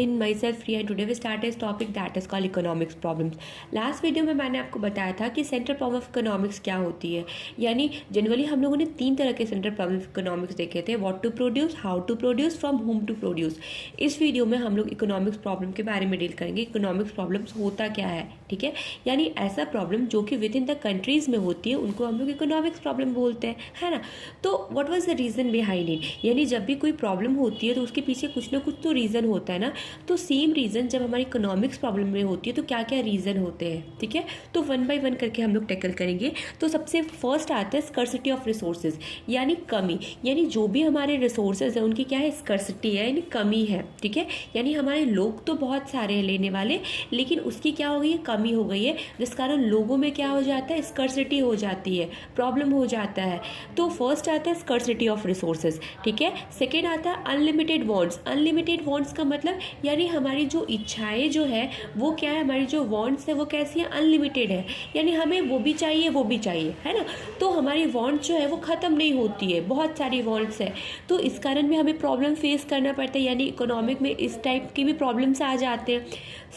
Hind, myself Priya, and today we start a topic that is called economics problems. Last video में मैंने आपको बताया था कि सेंट्रल प्रॉब्लम ऑफ इकोनॉमिक्स क्या होती है। यानी जनरली हम लोगों ने 3 तरह के सेंट्रल प्रॉब्लम ऑफ इकोनॉमिक्स देखे थे, what to produce, how to produce, from home to produce. इस वीडियो में हम लोग इकोनॉमिक्स प्रॉब्लम के बारे में डील करेंगे। इकोनॉमिक्स प्रॉब्लम्स होता क्या है, ठीक है। यानी ऐसा प्रॉब्लम जो कि विद इन द कंट्रीज में होती है उनको हम लोग इकोनॉमिक्स प्रॉब्लम बोलते हैं, है ना। तो what was the reason behind it, यानी जब भी कोई प्रॉब्लम होती है तो उसके पीछे कुछ ना कुछ तो रीज़न होता है ना। तो सेम रीज़न जब हमारी इकोनॉमिक्स प्रॉब्लम में होती है तो क्या क्या रीज़न होते हैं, ठीक है। तो वन बाय वन करके हम लोग टैकल करेंगे। तो सबसे फर्स्ट आता है स्कर्सिटी ऑफ रिसोर्सेज, यानी कमी। यानी जो भी हमारे रिसोर्सेज हैं उनकी क्या है, स्कर्सिटी है, यानी कमी है, ठीक है। यानी हमारे लोग तो बहुत सारे हैं लेने वाले, लेकिन उसकी क्या हो गई है, कमी हो गई है, जिस कारण लोगों में क्या हो जाता है, स्कर्सिटी हो जाती है, प्रॉब्लम हो जाता है। तो फर्स्ट आता है स्कर्सिटी ऑफ रिसोर्सेज, ठीक है। सेकेंड आता है अनलिमिटेड वांट्स। अनलिमिटेड वांट्स का मतलब यानी हमारी जो इच्छाएं जो है वो क्या है, हमारी जो वांट्स है वो कैसी है, अनलिमिटेड है। यानी हमें वो भी चाहिए वो भी चाहिए, है ना। तो हमारी वांट्स जो है वो ख़त्म नहीं होती है, बहुत सारी वांट्स है। तो इस कारण भी हमें प्रॉब्लम फेस करना पड़ता है, यानी इकोनॉमिक में इस टाइप की भी प्रॉब्लम्स आ जाते हैं।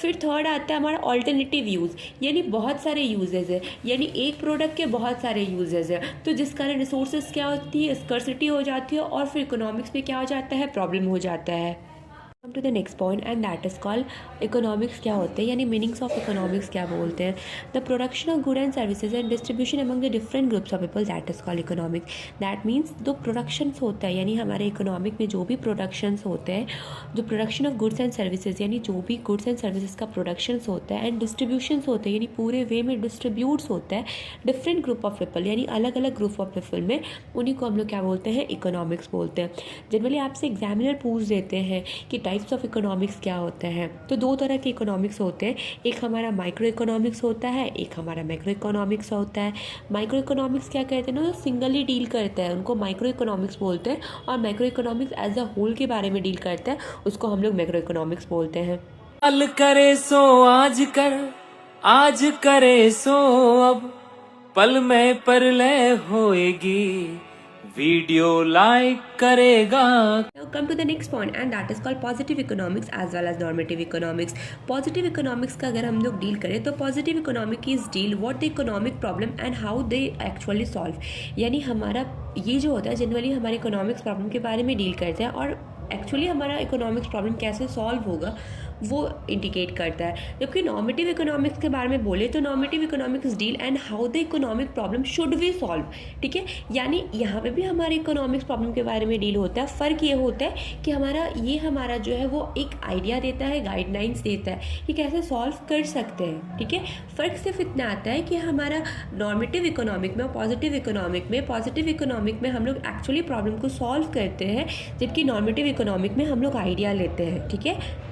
फिर थर्ड आता है हमारा ऑल्टरनेटिव यूज़, यानी बहुत सारे यूजेज़ है, यानी एक प्रोडक्ट के बहुत सारे यूजेज़ है। तो जिस कारण रिसोर्सेज क्या होती है, स्कर्सिटी हो जाती है, और फिर इकोनॉमिक्स में क्या हो जाता है, प्रॉब्लम हो जाता है। Come to the next point and that is called economics क्या होते हैं, यानी मीनिंग्स ऑफ इकोनॉमिक्स क्या बोलते हैं। The production of good and services and distribution among the different groups of people, that is called economics. That means जो productions होता है, यानी हमारे इकोनॉमिक में जो भी प्रोडक्शंस होते हैं, जो production of goods and services, यानी जो भी गुड्स एंड सर्विसेज का प्रोडक्शंस होता है, एंड डिस्ट्रीब्यूशंस होते हैं, यानी पूरे वे में डिस्ट्रीब्यूट्स होता है डिफरेंट ग्रुप ऑफ पीपल, यानी अलग अलग ग्रुप ऑफ पीपल में, उन्हीं को हम लोग क्या बोलते हैं, इकोनॉमिक्स बोलते हैं। जनरली आपसे एग्जामिनर पूछ देते हैं कि टाइप्स ऑफ इकोनॉमिक्स क्या होते हैं। तो 2 तरह के इकोनॉमिक्स होते हैं, एक हमारा माइक्रो इकोनॉमिक्स होता है, एक हमारा मैक्रो इकोनॉमिक्स होता है। माइक्रो इकोनॉमिक्स क्या कहते हैं ना, जो सिंगली डील करता है उनको माइक्रो इकोनॉमिक्स बोलते हैं, और macro economics as a whole के बारे में डील करता है, उसको हम लोग मैक्रो इकोनॉमिक्स बोलते हैं। कल करे सो आज कर, आज करे सो अब, पल में परलय होएगी, वीडियो लाइक करेगा। Now come to the next point and that is called positive economics as well as normative economics. Positive economics का अगर हम लोग डील करें तो positive economic is deal what the economic problem and how they actually solve. यानी हमारा ये जो होता है जनरली हमारे इकोनॉमिक्स प्रॉब्लम के बारे में डील करते हैं, और एक्चुअली हमारा इकोनॉमिक्स प्रॉब्लम कैसे सॉल्व होगा वो इंडिकेट करता है। जबकि नॉर्मेटिव इकोनॉमिक्स के बारे में बोले तो normative economics deal and how the economic problem should be solve, ठीक है। यानी यहाँ पे भी हमारे इकोनॉमिक्स प्रॉब्लम के बारे में डील होता है। फ़र्क ये होता है कि हमारा जो है वो एक आइडिया देता है, गाइडलाइंस देता है कि कैसे सॉल्व कर सकते हैं, ठीक है। फ़र्क सिर्फ इतना आता है कि हमारा नॉर्मेटिव इकोनॉमिक में और पॉजिटिव इकोनॉमिक में हम लोग एक्चुअली प्रॉब्लम को सॉल्व करते हैं, जबकि नॉर्मेटिव इकोनॉमिक में हम लोग आइडिया लेते हैं, ठीक है।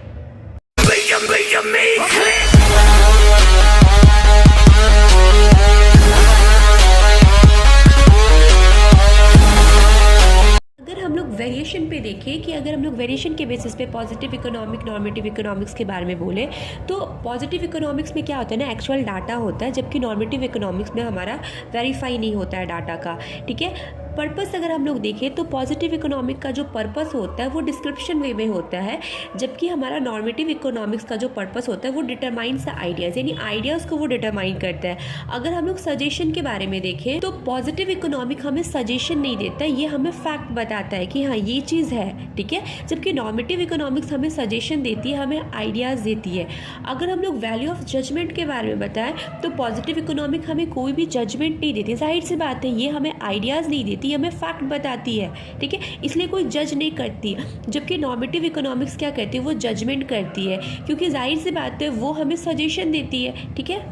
अगर हम लोग वेरिएशन पे देखें कि अगर हम लोग वेरिएशन के बेसिस पे पॉजिटिव इकोनॉमिक नॉर्मेटिव इकोनॉमिक्स के बारे में बोले तो पॉजिटिव इकोनॉमिक्स में क्या होता है ना, एक्चुअल डाटा होता है, जबकि नॉर्मेटिव इकोनॉमिक्स में हमारा वेरीफाई नहीं होता है डाटा का, ठीक है। पर्पस अगर हम लोग देखें तो पॉजिटिव इकोनॉमिक का जो पर्पस होता है वो डिस्क्रिप्शन वे में होता है, जबकि हमारा नॉर्मेटिव इकोनॉमिक्स का जो पर्पस होता है वो डिटरमाइंस द आइडियाज़, यानी आइडियाज़ को वो डिटरमाइन करता है। अगर हम लोग सजेशन के बारे में देखें तो पॉजिटिव इकोनॉमिक हमें सजेशन नहीं देता, ये हमें फैक्ट बताता है कि हाँ ये चीज़ है, ठीक है। जबकि नॉर्मेटिव इकोनॉमिक्स हमें सजेशन देती है, हमें आइडियाज़ देती है। अगर हम लोग वैल्यू ऑफ जजमेंट के बारे में बताएं तो पॉजिटिव इकोनॉमिक हमें कोई भी जजमेंट नहीं देती, जाहिर सी बात है ये हमें आइडियाज़ नहीं देती, हमें फैक्ट बताती है, ठीक है, इसलिए कोई जज नहीं करती। जबकि नॉर्मेटिव इकोनॉमिक्स क्या करती है, वो जजमेंट करती है, क्योंकि जाहिर सी बात है वो हमें सजेशन देती है, ठीक है।